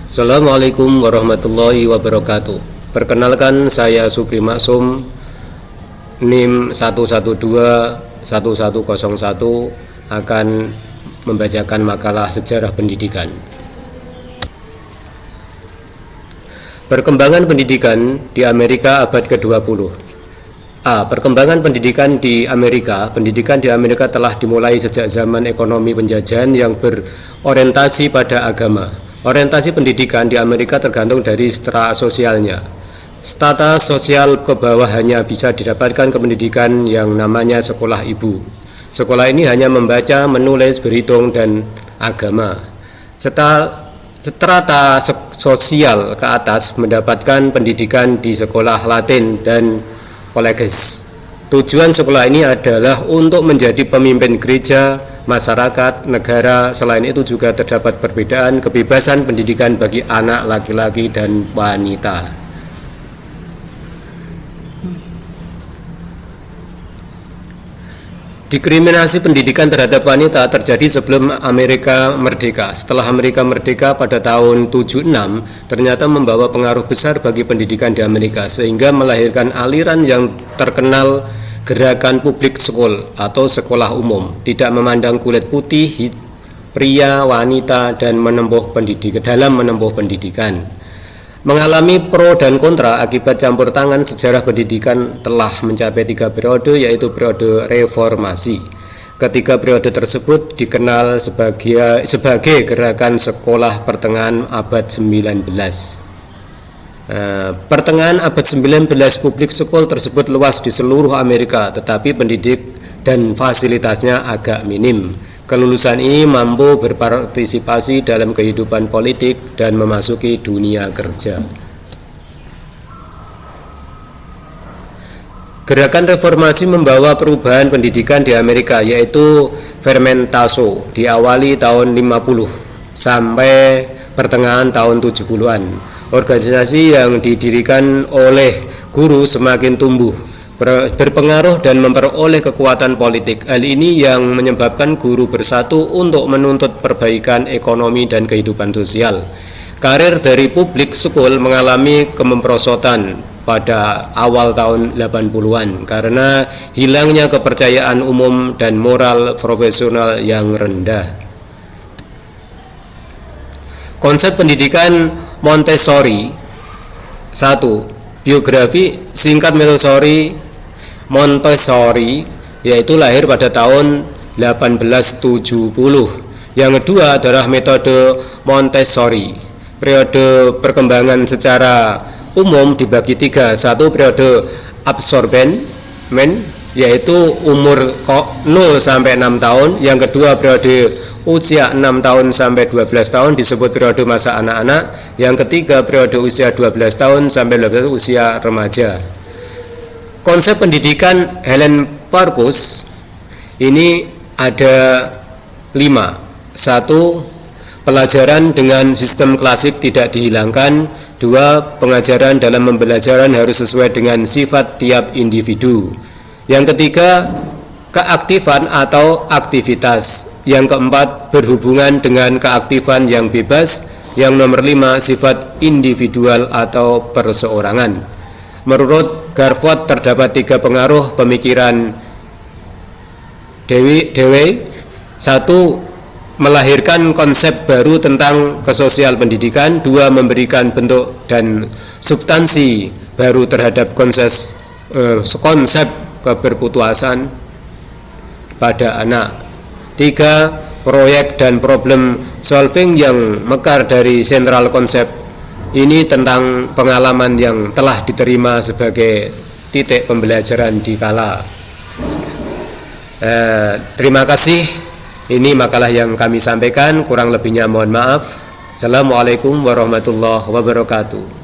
Assalamualaikum warahmatullahi wabarakatuh. Perkenalkan, saya Supri Maksum, NIM 1121101, akan membacakan makalah sejarah pendidikan. Perkembangan pendidikan di Amerika abad ke-20. Perkembangan pendidikan di Amerika. Pendidikan di Amerika telah dimulai sejak zaman ekonomi penjajahan yang berorientasi pada agama. Orientasi pendidikan di Amerika tergantung dari strata sosialnya. Strata sosial ke bawah hanya bisa didapatkan ke pendidikan yang namanya sekolah ibu. Sekolah ini hanya membaca, menulis, berhitung, dan agama. Strata sosial ke atas mendapatkan pendidikan di sekolah Latin dan kolegis. Tujuan sekolah ini adalah untuk menjadi pemimpin gereja, masyarakat, negara. Selain itu juga terdapat perbedaan kebebasan pendidikan bagi anak laki-laki dan wanita. Diskriminasi pendidikan terhadap wanita terjadi sebelum Amerika merdeka. Setelah Amerika merdeka pada tahun 76, ternyata membawa pengaruh besar bagi pendidikan di Amerika, sehingga melahirkan aliran yang terkenal gerakan public school atau sekolah umum, tidak memandang kulit putih, pria, wanita, dan dalam menempuh pendidikan. Mengalami pro dan kontra akibat campur tangan sejarah pendidikan telah mencapai 3 periode, yaitu periode reformasi. Ketiga periode tersebut dikenal sebagai gerakan sekolah pertengahan abad 19. Pertengahan abad 19, public school tersebut luas di seluruh Amerika, tetapi pendidik dan fasilitasnya agak minim. Kelulusan ini mampu berpartisipasi dalam kehidupan politik dan memasuki dunia kerja. Gerakan reformasi membawa perubahan pendidikan di Amerika, yaitu fermentaso, diawali tahun 50 sampai pertengahan tahun 70-an. Organisasi yang didirikan oleh guru semakin tumbuh, berpengaruh dan memperoleh kekuatan politik. Hal ini yang menyebabkan guru bersatu untuk menuntut perbaikan ekonomi dan kehidupan sosial. Karir dari public school mengalami kemerosotan pada awal tahun 80-an karena hilangnya kepercayaan umum dan moral profesional yang rendah. Konsep pendidikan Montessori. 1. Biografi singkat Montessori, yaitu lahir pada tahun 1870. Yang kedua adalah metode Montessori. Periode perkembangan secara umum dibagi 3. 1. Periode absorben, yaitu umur 0 sampai 6 tahun. Yang kedua periode usia 6 tahun sampai 12 tahun disebut periode masa anak-anak. Yang ketiga periode usia 12 tahun sampai 12 usia remaja. Konsep pendidikan Helen Parkhurst ini ada 5. 1. Pelajaran dengan sistem klasik tidak dihilangkan. 2. Pengajaran dalam pembelajaran harus sesuai dengan sifat tiap individu. Yang ketiga, keaktifan atau aktivitas. Yang keempat, berhubungan dengan keaktifan yang bebas. Yang nomor 5, sifat individual atau perseorangan. Menurut Garford terdapat 3 pengaruh pemikiran Dewey. 1. Melahirkan konsep baru tentang kesosial pendidikan. 2. Memberikan bentuk dan substansi baru terhadap konsep keberputuasan pada anak. 3. Proyek dan problem solving yang mekar dari sentral konsep ini tentang pengalaman yang telah diterima sebagai titik pembelajaran dikala. Terima kasih. Ini makalah yang kami sampaikan, kurang lebihnya mohon maaf. Assalamualaikum warahmatullahi wabarakatuh.